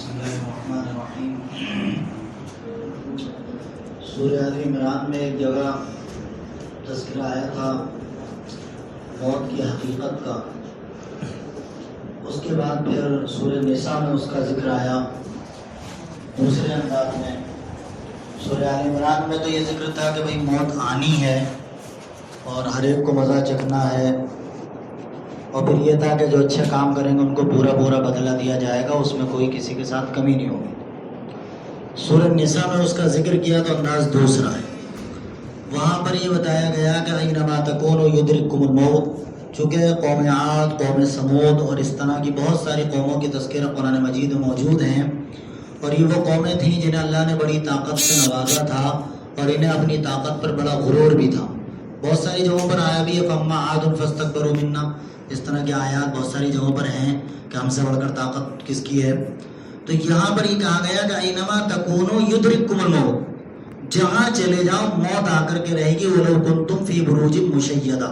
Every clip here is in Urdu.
بسم اللہ الرحمن الرحیم۔ سورہ آل عمران میں ایک جگہ تذکرہ آیا تھا موت کی حقیقت کا، اس کے بعد پھر سورہ نساء میں اس کا ذکر آیا دوسرے انداز میں۔ سورہ آل عمران میں تو یہ ذکر تھا کہ بھئی موت آنی ہے اور ہر ایک کو مزہ چکھنا ہے، اور پھر یہ تھا کہ جو اچھے کام کریں گے ان کو پورا بدلہ دیا جائے گا، اس میں کوئی کسی کے ساتھ کمی نہیں ہوگی۔ سورہ نساء میں اس کا ذکر کیا تو انداز دوسرا ہے، وہاں پر یہ بتایا گیا کہ اینما تکونوا یدرککم الموت، چونکہ قوم عاد، قوم سمود اور اس طرح کی بہت ساری قوموں کی تذکرہ قرآن مجید میں موجود ہیں، اور یہ وہ قومیں تھیں جنہیں اللہ نے بڑی طاقت سے نوازا تھا اور انہیں اپنی طاقت پر بڑا غرور بھی تھا۔ بہت ساری جگہوں پر آیا بھی ہے فَأَمَّا عَادٌ فَاسْتَكْبَرُوا مِنَّا، اس طرح کے آیات بہت ساری جگہوں پر ہیں کہ ہم سے بڑھ کر طاقت کس کی ہے۔ تو یہاں پر یہ کہا گیا کہ اینما تکونوا یدرککم الموت، جہاں چلے جاؤ موت آ کر کے رہے گی۔ وَلَوْ كُنْتُمْ فِي بُرُوجٍ مُشَيَّدَةٍ،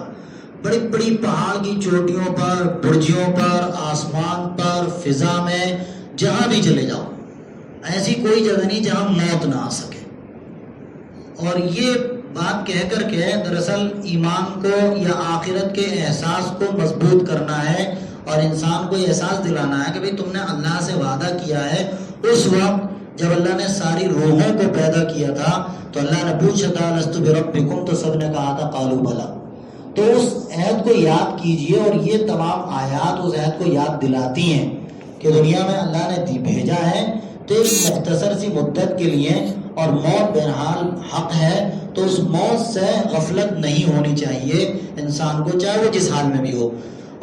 بڑی بڑی پہاڑ کی چوٹیوں پر، برجوں پر، آسمان پر، فضا میں، جہاں بھی چلے جاؤ، ایسی کوئی جگہ نہیں جہاں موت نہ آ سکے۔ اور یہ بات کہہ کر کے دراصل ایمان کو یا آخرت کے احساس کو مضبوط کرنا ہے اور انسان کو یہ احساس دلانا ہے کہ بھئی تم نے اللہ سے وعدہ کیا ہے۔ اس وقت جب اللہ نے ساری روحوں کو پیدا کیا تھا تو اللہ نے پوچھا تھا لست بربکم، تو سب نے کہا تھا قالوا بلا۔ تو اس عہد کو یاد کیجئے، اور یہ تمام آیات اس عہد کو یاد دلاتی ہیں کہ دنیا میں اللہ نے بھیجا ہے تو ایک مختصر سی مدت کے لیے، اور موت بہرحال حق ہے، تو اس موت سے غفلت نہیں ہونی چاہیے انسان کو، چاہے وہ جس حال میں بھی ہو۔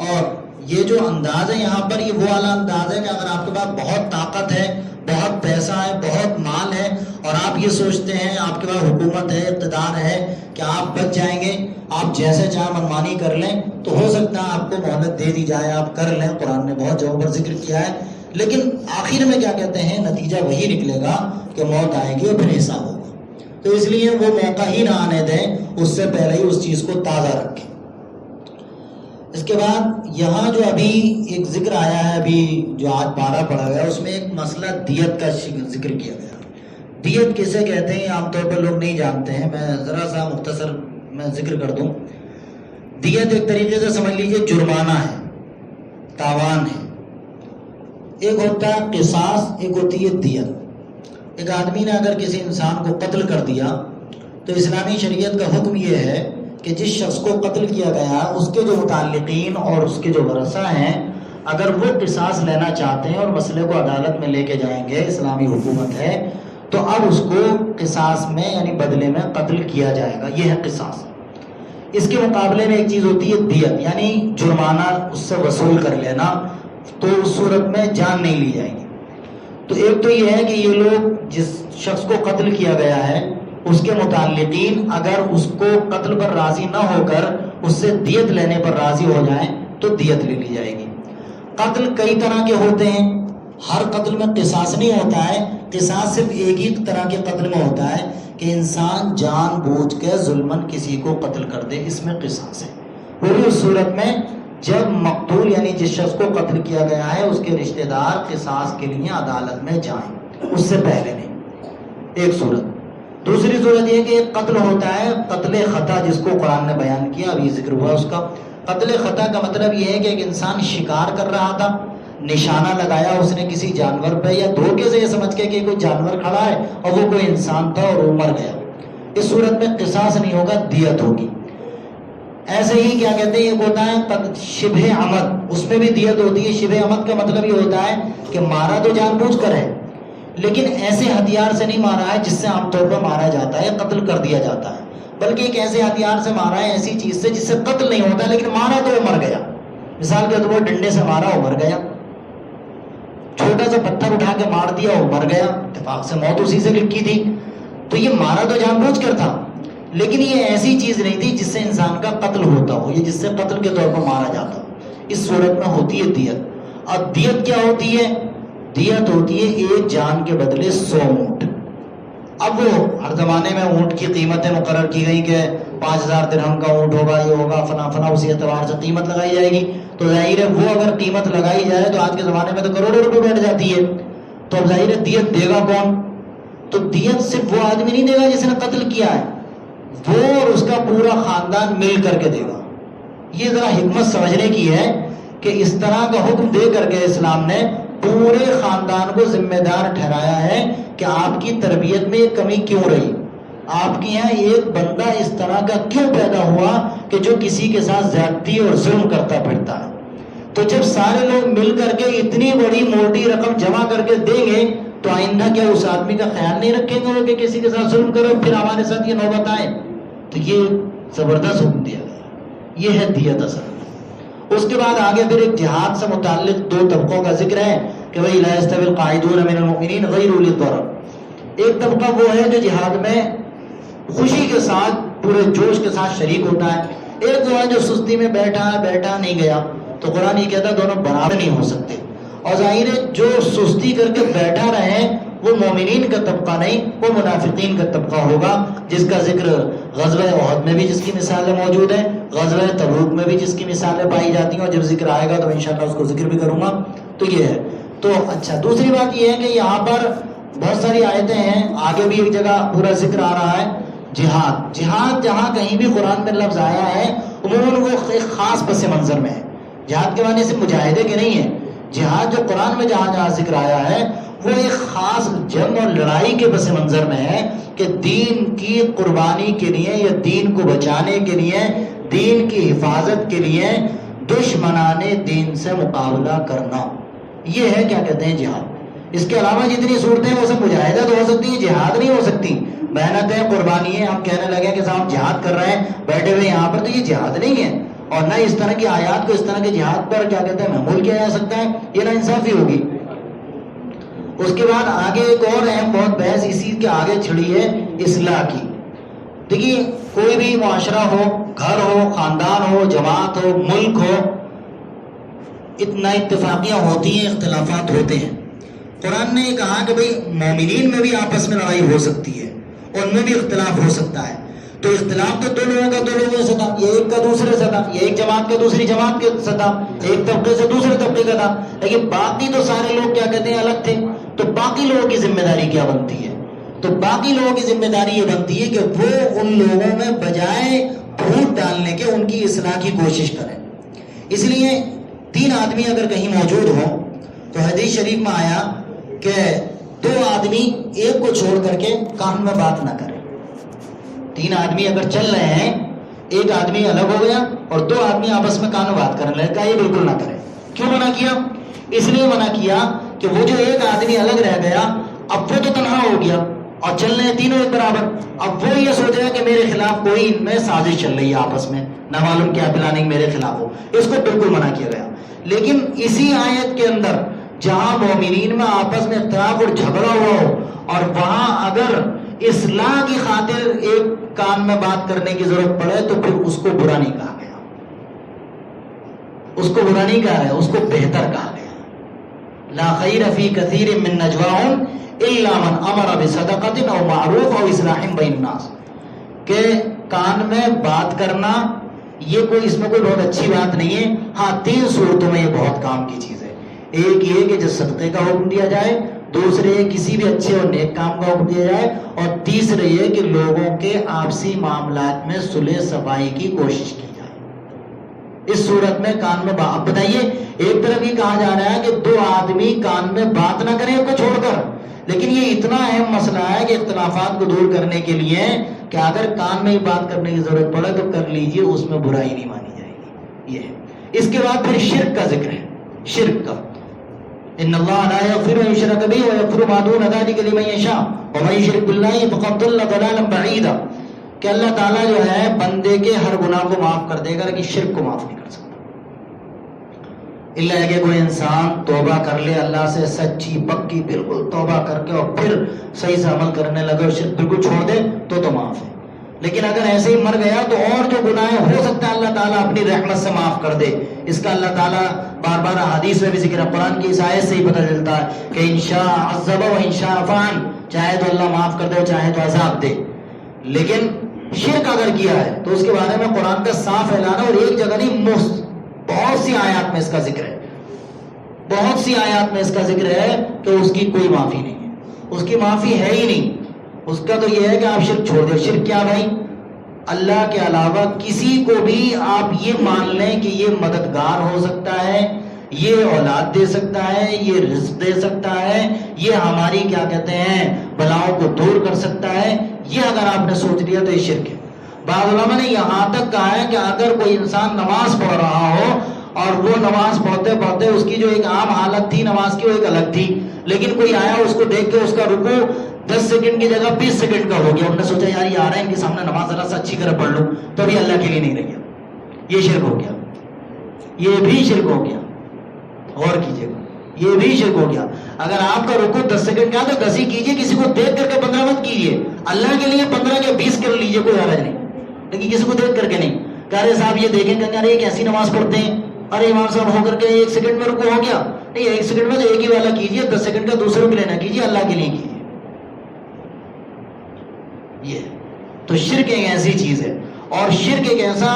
اور یہ جو انداز ہے یہاں پر، یہ وہ والا انداز ہے کہ اگر آپ کے پاس بہت طاقت ہے، بہت پیسہ ہے، بہت مال ہے، اور آپ یہ سوچتے ہیں آپ کے پاس حکومت ہے، اقتدار ہے کہ آپ بچ جائیں گے، آپ جیسے چاہیں منمانی کر لیں، تو ہو سکتا ہے آپ کو مہلت دے دی جائے، آپ کر لیں، قرآن نے بہت جگہوں پر ذکر کیا ہے، لیکن آخر میں کیا کہتے ہیں، نتیجہ وہی نکلے گا کہ موت آئے گی اور پھر حساب ہوگا۔ تو اس لیے وہ موقع ہی نہ آنے دیں، اس سے پہلے ہی اس چیز کو تازہ رکھیں۔ اس کے بعد یہاں جو ابھی ایک ذکر آیا ہے، ابھی جو آج 12 پڑھا گیا، اس میں ایک مسئلہ دیت کا ذکر کیا گیا۔ دیت کسے کہتے ہیں عام طور پر لوگ نہیں جانتے ہیں، میں ذرا سا مختصر میں ذکر کر دوں۔ دیت ایک طریقے سے سمجھ لیجئے جرمانہ ہے، تاوان ہے۔ ایک ہوتا ہے قصاص، ایک ہوتی ہے دیت۔ ایک آدمی نے اگر کسی انسان کو قتل کر دیا تو اسلامی شریعت کا حکم یہ ہے کہ جس شخص کو قتل کیا گیا اس کے جو متعلقین اور اس کے جو ورثہ ہیں، اگر وہ قصاص لینا چاہتے ہیں اور مسئلے کو عدالت میں لے کے جائیں گے، اسلامی حکومت ہے، تو اب اس کو قصاص میں یعنی بدلے میں قتل کیا جائے گا، یہ ہے قصاص۔ اس کے مقابلے میں ایک چیز ہوتی ہے دیت، یعنی جرمانہ اس سے وصول کر لینا، تو اس صورت میں جان نہیں لی جائے گی۔ تو ایک تو یہ ہے کہ یہ لوگ جس شخص کو قتل کیا گیا ہے اس کے متعلقین اگر اس کو قتل پر راضی نہ ہو کر اس سے دیت لینے پر راضی ہو جائیں تو دیت لے لی جائے گی۔ قتل کئی طرح کے ہوتے ہیں، ہر قتل میں قصاص نہیں ہوتا ہے، قصاص صرف ایک ہی طرح کے قتل میں ہوتا ہے کہ انسان جان بوجھ کے ظلماً کسی کو قتل کر دے، اس میں قصاص ہے۔ وہ بھی اس صورت میں جب مقتول یعنی جس شخص کو قتل کیا گیا ہے اس کے رشتہ دار قصاص کے لیے عدالت میں جائیں، اس سے پہلے نہیں، ایک صورت۔ دوسری صورت یہ کہ ایک قتل ہوتا ہے قتل خطا، جس کو قرآن نے بیان کیا، ابھی ذکر ہوا اس کا۔ قتل خطا کا مطلب یہ ہے کہ ایک انسان شکار کر رہا تھا، نشانہ لگایا اس نے کسی جانور پہ، یا دھوکے سے یہ سمجھ کے کہ کوئی جانور کھڑا ہے اور وہ کوئی انسان تھا اور وہ مر گیا، اس صورت میں قصاص نہیں ہوگا، دیت ہوگی۔ ایسے ہی کیا کہتے ہیں، ایک ہوتا ہے شبہ عمد، اس میں بھی دیت ہوتی ہے۔ شبہ عمد کا مطلب یہ ہوتا ہے کہ مارا تو جان بوجھ کر ہے لیکن ایسے ہتھیار سے نہیں مارا ہے جس سے عام طور پر مارا جاتا ہے، قتل کر دیا جاتا ہے، بلکہ ایک ایسے ہتھیار سے مارا ہے، ایسی چیز سے جس سے قتل نہیں ہوتا لیکن مارا تو وہ مر گیا۔ مثال کے طور پر ڈنڈے سے مارا، وہ مر گیا، چھوٹا سا پتھر اٹھا کے مار دیا، وہ مر گیا، اتفاق سے موت اسی سے لکھی تھی۔ تو یہ مارا تو جان بوجھ کر تھا لیکن یہ ایسی چیز نہیں تھی جس سے انسان کا قتل ہوتا ہو، یہ جس سے قتل کے طور پر مارا جاتا ہو، اس صورت میں ہوتی ہے دیت۔ اور دیت کیا ہوتی ہے؟ دیت ہوتی ہے ایک جان کے بدلے 100 اونٹ۔ اب وہ ہر زمانے میں اونٹ کی قیمتیں مقرر کی گئی کہ 5000 درہم کا اونٹ ہوگا، یہ ہوگا فلاں فلاں، اسی اعتبار سے قیمت لگائی جائے گی۔ تو ظاہر ہے وہ اگر قیمت لگائی جائے تو آج کے زمانے میں تو کروڑوں روپے بیٹھ جاتی ہے۔ تو اب ظاہر ہے دیت دے گا کون؟ تو دیت صرف وہ آدمی نہیں دے گا جس نے قتل کیا ہے، وہ اور اس کا پورا خاندان مل کر کے دے گا۔ یہ ذرا حکمت سمجھنے کی ہے کہ اس طرح کا حکم دے کر کے اسلام نے پورے خاندان کو ذمہ دار ٹھہرایا ہے کہ آپ کی تربیت میں یہ کمی کیوں رہی، آپ کے یہاں ایک بندہ اس طرح کا کیوں پیدا ہوا کہ جو کسی کے ساتھ زیادتی اور ظلم کرتا پھرتا ہے۔ تو جب سارے لوگ مل کر کے اتنی بڑی موٹی رقم جمع کر کے دیں گے تو آئندہ کیا اس آدمی کا خیال نہیں رکھیں گے وہ کہ کسی کے ساتھ ظلم کرو پھر ہمارے ساتھ یہ نوبت آئے؟ تو یہ زبردست حکم دیا گیا، یہ ہے دیت اصل۔ اس کے بعد آگے پھر ایک جہاد سے متعلق دو طبقوں کا ذکر ہے کہ وہی لا یستوی القاعدون من المؤمنین غیر اولی الضرر۔ ایک طبقہ وہ ہے جو جہاد میں خوشی کے ساتھ پورے جوش کے ساتھ شریک ہوتا ہے، ایک وہ ہے جو سستی میں بیٹھا نہیں گیا۔ تو قرآن یہ کہتا ہے دونوں برابر نہیں ہو سکتے، اور ظاہر ہے جو سستی کر کے بیٹھا رہے وہ مومنین کا طبقہ نہیں، وہ منافقین کا طبقہ ہوگا، جس کا ذکر غزوہ احد میں بھی جس کی مثالیں موجود ہیں، غزوہ تبوک میں بھی جس کی مثالیں پائی جاتی ہیں، اور جب ذکر آئے گا تو انشاءاللہ اس کو ذکر بھی کروں گا۔ تو یہ ہے۔ تو اچھا، دوسری بات یہ ہے کہ یہاں پر بہت ساری آیتیں ہیں، آگے بھی ایک جگہ پورا ذکر آ رہا ہے جہاد۔ جہاد جہاں کہیں بھی قرآن میں لفظ آیا ہے عموماً وہ ایک خاص پس منظر میں ہے۔ جہاد کے معنی سے مجاہدے کے نہیں ہے، جہاد جو قرآن میں جہاں جہاں ذکر آیا ہے وہ ایک خاص جنگ اور لڑائی کے پس منظر میں ہے کہ دین کی قربانی کے لیے یا دین کو بچانے کے لیے، دین کی حفاظت کے لیے دشمنان دین سے مقابلہ کرنا، یہ ہے کیا کہتے ہیں جہاد۔ اس کے علاوہ جتنی صورتیں وہ سب مجاہدہ تو ہو سکتی ہیں، جہاد نہیں ہو سکتی۔ محنتیں، قربانیاں، ہم کہنے لگے کہ صاحب جہاد کر رہے ہیں بیٹھے ہوئے یہاں پر، تو یہ جہاد نہیں ہے، اور نہ اس طرح کی آیات کو اس طرح کے جہاد پر کیا کہتے ہیں محمول کیا جا سکتا ہے، یہ نا انصافی ہوگی۔ اس کے بعد آگے ایک اور اہم بہت بحث اسی کے آگے چھڑی ہے اصلاح کی۔ دیکھیے کوئی بھی معاشرہ ہو، گھر ہو، خاندان ہو، جماعت ہو، ملک ہو، اتنا اتفاقیاں ہوتی ہیں، اختلافات ہوتے ہیں۔ قرآن نے یہ کہا کہ بھئی مومنین میں بھی آپس میں لڑائی ہو سکتی ہے، ان میں بھی اختلاف ہو سکتا ہے۔ تو اختلاف تو دو لوگوں کا دو لوگوں سے تھا، یہ ایک کا دوسرے سے تھا، یہ ایک جماعت کا دوسری جماعت کے سے تھا، ایک طبقے سے دوسرے طبقے کا تھا، لیکن باقی تو سارے لوگ کیا کہتے ہیں الگ تھے۔ تو باقی لوگوں کی ذمہ داری کیا بنتی ہے؟ تو باقی لوگوں کی ذمہ داری یہ بنتی ہے کہ وہ ان لوگوں میں بجائے پھوٹ ڈالنے کے ان کی اصلاح کی کوشش کریں۔ اس لیے تین آدمی اگر کہیں موجود ہوں تو حدیث شریف میں آیا کہ دو آدمی ایک کو چھوڑ کر کے کان میں بات نہ کریں۔ تین آدمی اگر چل رہے ہیں، ایک آدمی الگ ہو گیا اور دو آدمی آپس میں کان میں بات کرنے لگے، کہا یہ بالکل نہ کریں۔ کیوں منع کیا؟ اس لیے منع کیا کہ وہ جو ایک آدمی الگ رہ گیا اب وہ تو تنہا ہو گیا اور چل رہے ہیں تینوں ایک برابر، اب وہ یہ سوچ رہا ہے کہ میرے خلاف کوئی ان میں سازش چل رہی ہے آپس میں، نہ معلوم کیا پلاننگ میرے خلاف ہو، اس کو بالکل منع کیا گیا۔ لیکن اسی آیت کے اندر جہاں مومنین میں آپس میں اختلاف اور جھگڑا ہوا ہو اور وہاں اگر اصلاح کی خاطر ایک کان میں بات کرنے کی ضرورت پڑے تو پھر اس کو برا نہیں کہا گیا، اس کو برا نہیں کہا گیا، اس کو بہتر کہا گیا۔ لا خیر فی کثیر من نجواہم الا من امر بصدقۃ او معروف او اصلاح بین الناس، کہ کان میں بات کرنا یہ کوئی اس میں کوئی بہت اچھی بات نہیں ہے۔ ہاں تین صورتوں میں یہ بہت کام کی چیز ہے۔ ایک یہ کہ جس صدقے کا حکم دیا جائے، دوسرے کسی بھی اچھے اور نیک کام کا حکم دیا جائے، اور تیسرے یہ کہ لوگوں کے آپسی معاملات میں صلح صفائی کی کوشش کی جائے۔ اس صورت میں کان میں اب بتائیے، ایک طرف یہ کہا جا رہا ہے کہ دو آدمی کان میں بات نہ کریں کو چھوڑ کر، لیکن یہ اتنا اہم مسئلہ ہے کہ اختلافات کو دور کرنے کے لیے کہ اگر کان میں ہی بات کرنے کی ضرورت پڑے تو کر لیجئے، اس میں برائی نہیں مانی جائے گی۔ یہ ہے۔ اس کے بعد پھر شرک کا ذکر ہے، شرک کا۔ ان اللہ لا یغفر ان یشرک بہ ویغفر ما دون ذلک لمن یشاء ومن یشرک باللہ فقد ضل ضلالا بعیدا، کہ اللہ تعالیٰ جو ہے بندے کے ہر گناہ کو معاف کر دے گا لیکن شرک کو معاف نہیں کر سکتا، اللہ کہ کوئی انسان توبہ کر لے اللہ سے، سچی پکی بالکل توبہ کر کے اور پھر صحیح سے عمل کرنے لگے اور شرک بالکل چھوڑ دے تو معاف ہے۔ لیکن اگر ایسے ہی مر گیا تو اور جو گناہ ہو سکتا ہے اللہ تعالیٰ اپنی رحمت سے معاف کر دے۔ اس کا اللہ تعالیٰ بار بار حدیث میں بھی ذکر ہے، قرآن کی اس آیت سے ہی پتہ چلتا ہے کہ انشاء عذب و انشاء عفان، چاہے تو اللہ معاف کر دے چاہے تو عذاب دے۔ لیکن شرک اگر کیا ہے تو اس کے بارے میں قرآن کا صاف اعلان ہے، اور ایک جگہ نہیں بہت سی آیات میں اس کا ذکر ہے۔ بہت سی آیات میں اس کا ذکر ہے کہ اس کی کوئی معافی نہیں ہے، اس کی معافی ہے ہی نہیں. اس کا تو یہ ہے کہ آپ شرک چھوڑ دیں. شرک کیا بھائی؟ اللہ کے علاوہ کسی کو بھی آپ یہ مان لیں کہ یہ مددگار ہو سکتا ہے، یہ اولاد دے سکتا ہے، یہ رزق دے سکتا ہے، یہ ہماری کیا کہتے ہیں بلاؤں کو دور کر سکتا ہے، یہ اگر آپ نے سوچ لیا تو یہ شرک ہے. بعض علماء نے یہاں تک کہا ہے کہ اگر کوئی انسان نماز پڑھ رہا ہو اور وہ نماز پڑھتے پڑھتے اس کی جو ایک عام حالت تھی نماز کی وہ ایک الگ تھی، لیکن کوئی آیا اس کو دیکھ کے اس کا رکوع 10 سیکنڈ کی جگہ 20 سیکنڈ کا ہو گیا، انہوں نے سوچا یار یہ آ رہے ہیں ان کے سامنے نماز ذرا سا اچھی طرح پڑھ لوں، تو بھی اللہ کے لیے نہیں رہی. یہ شرک ہو گیا، یہ بھی شرک ہو گیا. غور کیجیے گا، یہ بھی شرک ہو گیا. اگر آپ کا رکوع 10 سیکنڈ کا تو 10 ہی کیجیے، کسی کو دیکھ کر کے 15 مت کیجیے. اللہ کے لیے 15 یا 20 کر لیجیے، کوئی حرج نہیں، لیکن کسی کو دیکھ کر کے نہیں. کہہ رہے صاحب یہ دیکھیں کہ ارے ایک ایسی نماز پڑھتے ہیں، ارے امام صاحب ہو کر کے 1 سیکنڈ میں رکوع ہو گیا. نہیں، 1 سیکنڈ میں تو ایک ہی والا کیجیے، 10 سیکنڈ کا دوسروں کے لیے نہ کیجیے، اللہ کے لیے کیجیے. یہ تو شرک ایک ایسی چیز ہے، اور شرک ایک ایسا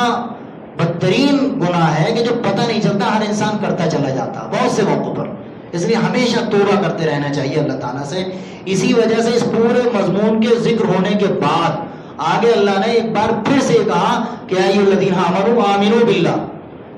بدترین گناہ ہے کہ جو پتہ نہیں چلتا، ہر انسان کرتا چلا جاتا بہت سے موقعوں پر. اس لیے ہمیشہ توبہ کرتے رہنا چاہیے اللہ تعالیٰ سے. اسی وجہ سے اس پورے مضمون کے ذکر ہونے کے بعد آگے اللہ نے ایک بار پھر سے کہا کہ اے الذین آمنوا آمنوا باللہ،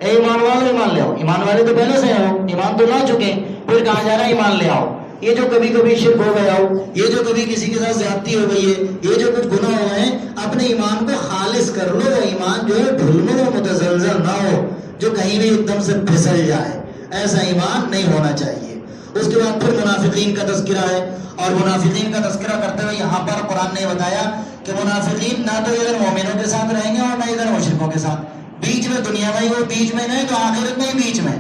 اے ایمان والو ایمان لے آؤ. ایمان والے تو پہلے سے ہیں، ایمان تو لا چکے ہیں، پھر کہا جا رہا ہے ایمان لے آؤ. یہ جو کبھی کبھی شرک ہو گیا ہو، یہ جو کبھی کسی کے ساتھ زیادتی ہو گئی ہے، یہ جو کچھ گناہ ہوئے ہیں، اپنے ایمان کو خالص کر لو. وہ ایمان جو ہے ڈھلمل و متزلزل نہ ہو، جو کہیں بھی ایک دم سے پھسل جائے، ایسا ایمان نہیں ہونا چاہیے. اس کے بعد پھر منافقین کا تذکرہ ہے، اور منافقین کا تذکرہ کرتے ہوئے یہاں پر قرآن نے بتایا کہ منافقین نہ تو ادھر مومنوں کے ساتھ رہیں گے اور نہ ادھر مشرکوں کے ساتھ، بیچ میں دنیا میں ہی وہ بیچ میں نہیں تو آخرت میں ہی بیچ میں.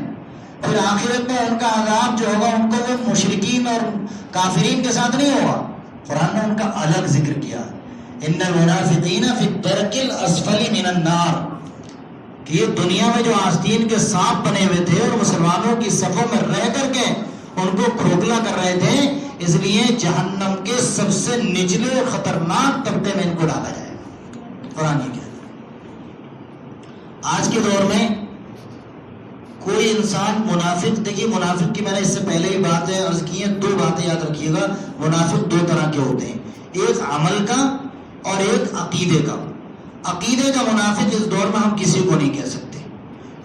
پھر آخرت میں ان کا عذاب جو ہوگا ان کو وہ مشرکین اور کافرین کے ساتھ نہیں ہوگا. قرآن نے ان کا الگ ذکر کیا، ان المنافقین فی الدرک الاسفل من النار، کہ یہ دنیا میں جو آستین کے سانپ بنے ہوئے تھے اور مسلمانوں کی صفوں میں رہ کر کے ان کو کھوکھلا کر رہے تھے، اس لیے جہنم کے سب سے نچلے خطرناک طبقے میں ان کو ڈالا جائے. قرآن یہ کہتا ہے. آج کے دور میں کوئی انسان منافق، دیکھیے منافق کی میں نے اس سے پہلے ہی باتیں عرض کی ہیں، 2 باتیں یاد رکھیے گا. منافق 2 طرح کے ہوتے ہیں، ایک عمل کا اور ایک عقیدے کا. عقیدے کا منافق اس دور میں ہم کسی کو نہیں کہہ سکتے،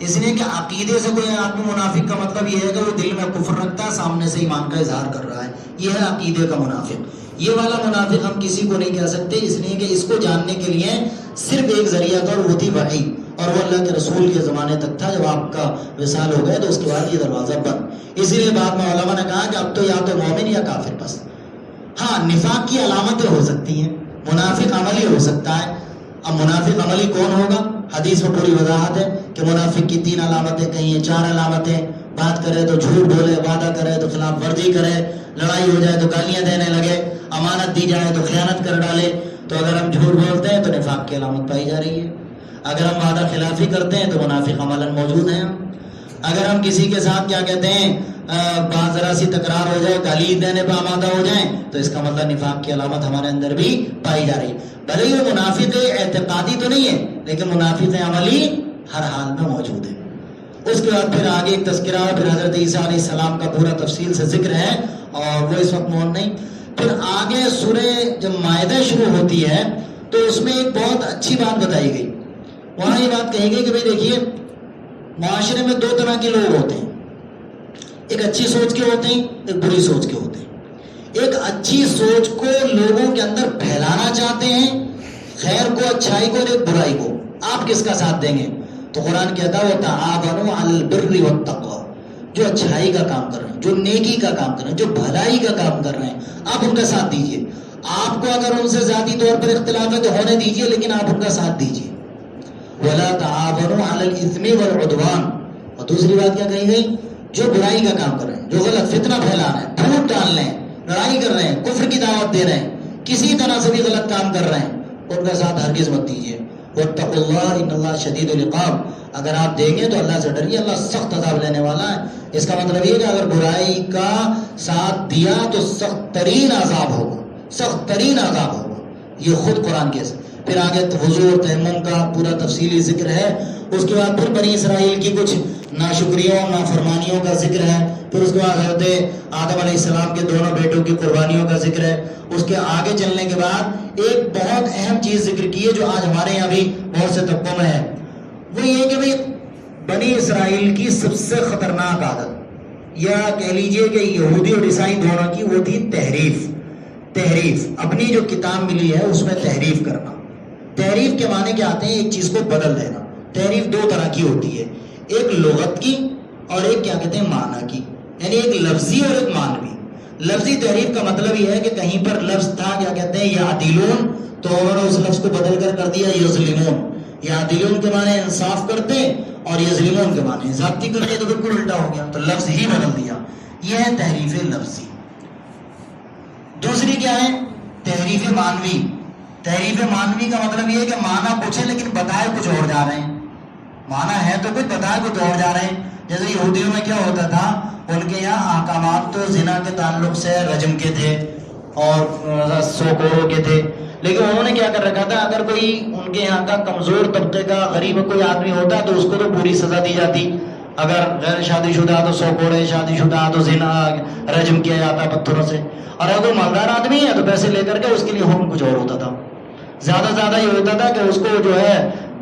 اس لیے کہ عقیدے سے کوئی آدمی منافق کا مطلب یہ ہے کہ وہ دل میں کفر رکھتا ہے، سامنے سے ایمان کا اظہار کر رہا ہے، یہ ہے عقیدے کا منافق. یہ والا منافق ہم کسی کو نہیں کہہ سکتے، اس لیے کہ اس کو جاننے کے لیے صرف ایک ذریعہ تھا اور وہ تھی وحی، اور وہ اللہ کے رسول کے زمانے تک تھا. جب آپ کا وصال ہو گیا تو اس کے بعد یہ دروازہ بند. اسی لیے بعد میں علماء نے کہا کہ اب تو یا تو مومن یا کافر بس. ہاں نفاق کی علامتیں ہو سکتی ہیں، منافق عملی ہو سکتا ہے. اب منافق عملی کون ہوگا؟ حدیث میں پوری وضاحت ہے کہ منافق کی 3 علامتیں کہیں ہیں، 4 علامتیں. بات کرے تو جھوٹ بولے، وعدہ کرے تو خلاف ورزی کرے، لڑائی ہو جائے تو گالیاں دینے لگے، امانت دی جائے تو خیانت کر ڈالے. تو اگر ہم جھوٹ بولتے ہیں تو نفاق کی علامت پائی جا رہی ہے. اگر ہم وعدہ خلافی کرتے ہیں تو منافق عملاً موجود ہیں. اگر ہم کسی کے ساتھ کیا کہتے ہیں بات ذرا سی تکرار ہو جائے، گالی دینے پہ آمادہ ہو جائیں، تو اس کا مطلب نفاق کی علامت ہمارے اندر بھی پائی جا رہی ہے. بھلے ہی وہ منافق اعتقادی تو نہیں ہے، لیکن منافق عملی ہر حال میں موجود ہے. اس کے بعد پھر آگے ایک تذکرہ، پھر حضرت عیسیٰ علیہ السلام کا پورا تفصیل سے ذکر ہے، اور وہ اس وقت موجود نہیں. پھر آگے سورہ جب مائدہ شروع ہوتی ہے تو اس میں ایک بہت اچھی بات بتائی گئی. وہاں یہ بات کہی گئی کہ بھئی دیکھیے معاشرے میں 2 طرح کے لوگ ہوتے ہیں، ایک اچھی سوچ کے ہوتے ہیں، ایک بری سوچ کے ہوتے ہیں. ایک اچھی سوچ کو لوگوں کے اندر پھیلانا چاہتے ہیں، خیر کو، اچھائی کو، اور ایک برائی کو. آپ کس کا ساتھ دیں گے؟ تو قرآن کہتا ہے وَتَعَاوَنُوا عَلَى الْبِرِّ وَالتَّقْوَىٰ، جو اچھائی کا کام کر رہے ہیں، جو نیکی کا کام کر رہے ہیں، جو بھلائی کا کام کر رہے ہیں، آپ ان کا ساتھ دیجئے. آپ کو اگر ان سے ذاتی طور پر اختلاف ہے تو ہونے دیجئے، لیکن آپ ان کا ساتھ دیجئے. وَلَا تَعَاوَنُوا عَلَى الْإِثْمِ وَالْعُدْوَانِ. اور دوسری بات کیا کہی گئی؟ جو برائی کا کام کر رہے ہیں، جو غلط فتنہ پھیلا رہے ہیں، پھوٹ ڈال رہے ہیں، لڑائی کر رہے ہیں، کفر کی دعوت دے رہے ہیں، کسی طرح سے بھی غلط کام کر رہے ہیں، ان کا ساتھ ہرگز مت دیجیے. وَاتَّقُوا اللَّهَ إِنَّ اللَّهَ شَدِيدُ الْعِقَابِ. اگر آپ دیں گے تو اللہ سے ڈریے، اللہ سخت عذاب لینے والا ہے. اس کا مطلب یہ کہ اگر برائی کا ساتھ دیا تو سخت ترین عذاب ہوگا، سخت ترین عذاب ہوگا. یہ خود قرآن کے. پھر آگے وضو اور تیمم کا پورا تفصیلی ذکر ہے. اس کے بعد پھر بنی اسرائیل کی کچھ ناشکریوں نافرمانیوں کا ذکر ہے، پھر اس کے بعد حضرت آدم علیہ السلام کے دونوں بیٹوں کی قربانیوں کا ذکر ہے، اس کے آگے چلنے کے بعد ایک بہت اہم چیز ذکر کی ہے جو آج ہمارے یہاں بھی بہت سے طبقوں میں ہے، وہ یہ کہ بھئی بنی اسرائیل کی سب سے خطرناک عادت، یا کہہ لیجئے کہ یہودی اور عیسائی دونوں کی، وہ تھی تحریف، اپنی جو کتاب ملی ہے اس میں تحریف کرنا۔ تحریف کے معنی کیا آتے ہیں؟ ایک چیز کو بدل دینا۔ تحریف دو طرح کی ہوتی ہے، ایک لغت کی اور ایک کیا کہتے ہیں معنی کی، یعنی ایک لفظی اور ایک معنوی۔ لفظی تحریف کا مطلب یہ ہے کہ کہیں پر لفظ تھا کیا کہتے ہیں یعدلون، تو انہوں نے اس لفظ کو بدل کر دیا یظلمون۔ یعدلون کے معنی انصاف کرتے اور یظلمون کے معنی زیادتی کرتے، تو بالکل الٹا ہو گیا، تو لفظ ہی بدل دیا۔ یہ ہے تحریف لفظی۔ دوسری کیا ہے؟ تحریف معنوی۔ تحریف معنوی کا مطلب یہ ہے کہ معنی کچھ ہے لیکن بتائے کچھ اور جا رہے ہیں، معنی ہے تو کچھ، بتائے کچھ اور جا رہے ہیں۔ جیسے یہودیوں میں کیا ہوتا تھا، ان کے یہاں احکامات تو زنا کے تعلق سے رجم کے تھے اور 100 کوڑوں کے تھے، لیکن انہوں نے کیا کر رکھا تھا، اگر کوئی ان کے یہاں کا کمزور طبقے کا غریب کوئی آدمی ہوتا تو اس کو تو پوری سزا دی جاتی، اگر غیر شادی شدہ تو 100 کوڑے، شادی شدہ تو زنا رجم کیا جاتا پتھروں سے، اور اگر کوئی مالدار آدمی ہے تو پیسے لے کر کے اس کے لیے حکم کچھ اور ہوتا تھا۔ زیادہ یہ ہوتا تھا کہ اس کو جو ہے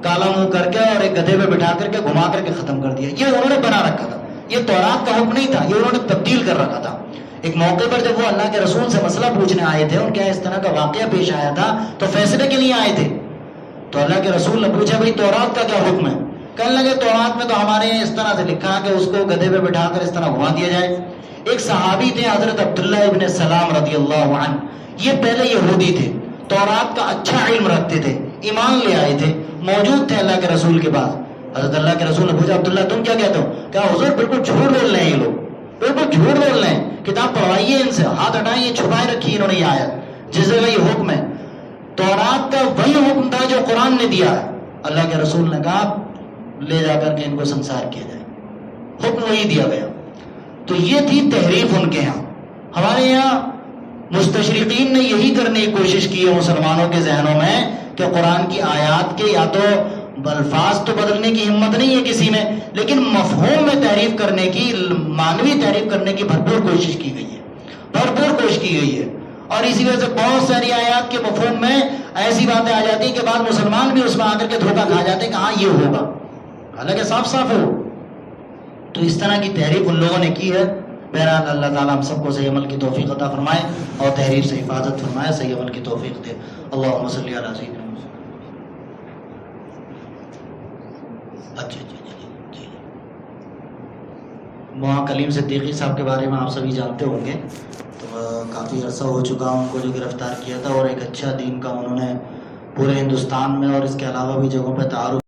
کالا منہ کر کے اور ایک گدھے پہ بٹھا کر کے گھما کر کے ختم کر دیا۔ یہ انہوں نے بنا رکھا تھا، یہ تورات کا حکم نہیں تھا، یہ انہوں نے تبدیل کر رکھا تھا۔ ایک موقع پر جب وہ اللہ کے رسول سے مسئلہ پوچھنے آئے تھے، ان کے اس طرح کا واقعہ پیش آیا تھا تو فیصلے کے لیے آئے تھے، تو اللہ کے رسول نے پوچھا بھائی تورات کا کیا حکم ہے؟ کہنے لگے تورات میں تو ہمارے اس طرح سے لکھا کہ اس کو گدھے پہ بٹھا کر اس طرح گھما دیا جائے۔ ایک صحابی تھے حضرت عبداللہ ابن سلام رضی اللہ عنہ، یہ پہلے یہودی تھے، تورات کا اچھا علم رکھتے تھے، ایمان لے آئے تھے، موجود تھے اللہ کے رسول کے پاس۔ حضرت اللہ کے رسول نے پوچھا عبداللہ تم کیا کہتے ہو؟ کہا حضور بالکل جھوٹ بول رہے ہیں، یہ لوگ بالکل جھوٹ بول رہے ہیں، کتاب پڑھوائیے ان سے، ہاتھ ہٹائیں، یہ چھپائے رکھی انہوں نے یہ آیت جس جگہ یہ حکم ہے۔ تورات کا وہی حکم تھا جو قرآن نے دیا ہے۔ اللہ کے رسول نے کہا لے جا کر کے ان کو سنسار کیا جائے، حکم وہی دیا گیا۔ تو یہ تھی تحریف ان کے یہاں۔ ہمارے یہاں مستشرقین نے یہی کرنے کی کوشش کی ہے مسلمانوں کے ذہنوں میں کہ قرآن کی آیات کے یا تو الفاظ تو بدلنے کی ہمت نہیں ہے کسی میں، لیکن مفہوم میں تعریف کرنے کی، معنوی تعریف کرنے کی بھرپور کوشش کی گئی ہے، بھرپور کوشش کی گئی ہے۔ اور اسی وجہ سے بہت ساری آیات کے مفہوم میں ایسی باتیں آ جاتی ہیں کہ بعض مسلمان بھی اس میں آ کر کے دھوکہ کھا جاتے ہیں کہ ہاں یہ ہوگا، حالانکہ صاف صاف ہے وہ۔ تو اس طرح کی تحریف ان لوگوں نے کی ہے۔ بہرحال اللہ تعالیٰ ہم سب کو صحیح عمل کی توفیق عطا فرمائے اور تحریف سے حفاظت فرمائے، صحیح عمل کی توفیق دے۔ اللہم صلی علی سیدنا محمد۔ اچھا جی وہاں کلیم صدیقی صاحب کے بارے میں آپ سبھی جانتے ہوں گے، تو کافی عرصہ ہو چکا ان کو جو گرفتار کیا تھا، اور ایک اچھا دین کا انہوں نے پورے ہندوستان میں اور اس کے علاوہ بھی جگہوں پہ تعارف